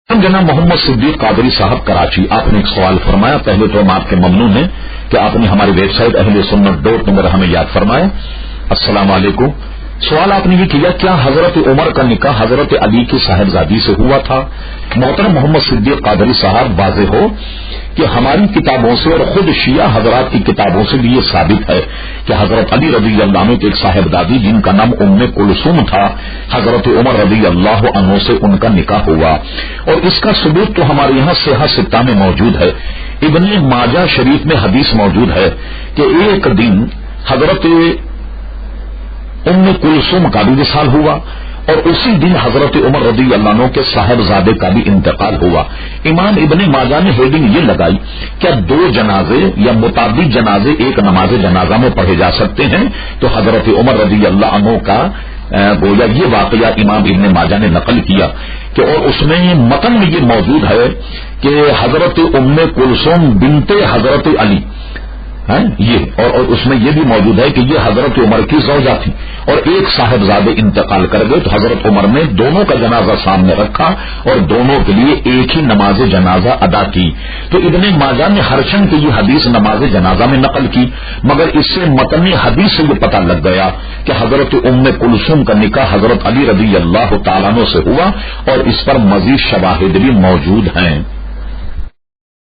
جناب محمد صدیق قادری صاحب کراچی، آپ نے ایک سوال فرمایا. پہلے تو ہم آپ کے ممنون ہیں کہ آپ نے ہماری ویب سائٹ اہل سنت .نمبر ہمیں یاد فرمایا. السلام علیکم. سوال آپ نے یہ کیا کیا حضرت عمر کا نکاح حضرت علی کی صاحبزادی سے ہوا تھا؟ محترم محمد صدیق قادری صاحب، واضح ہو کہ ہماری کتابوں سے اور خود شیعہ حضرات کی کتابوں سے بھی یہ ثابت ہے کہ حضرت علی رضی اللہ عنہ کی ایک صاحبزادی جن کا نام ام کلثوم تھا، حضرت عمر رضی اللہ عنہ سے ان کا نکاح ہوا. اور اس کا ثبوت تو ہمارے یہاں صحیح ستہ میں موجود ہے. ابن ماجہ شریف میں حدیث موجود ہے کہ ایک دن حضرت ام کلثوم کا بھی وصال ہوا اور اسی دن حضرت عمر رضی اللہ عنہ کے صاحبزادے کا بھی انتقال ہوا. امام ابن ماجہ نے ہیڈنگ یہ لگائی کیا دو جنازے یا متعدد جنازے ایک نماز جنازہ میں پڑھے جا سکتے ہیں؟ تو حضرت عمر رضی اللہ عنہ کا گویا یہ واقعہ امام ابن ماجہ نے نقل کیا کہ اور اس میں متن میں یہ موجود ہے کہ حضرت ام کلثوم بنت حضرت علی یہ اور اس میں یہ بھی موجود ہے کہ یہ حضرت عمر کی زوجہ تھی اور ایک صاحبزادے انتقال کر گئے تو حضرت عمر نے دونوں کا جنازہ سامنے رکھا اور دونوں کے لیے ایک ہی نماز جنازہ ادا کی. تو ابن ماجہ نے ہرچن کی یہ حدیث نماز جنازہ میں نقل کی، مگر اس سے متن حدیث سے یہ پتہ لگ گیا کہ حضرت ام کلثوم کا نکاح حضرت علی رضی اللہ تعالیٰ عنہ سے ہوا اور اس پر مزید شواہد بھی موجود ہیں.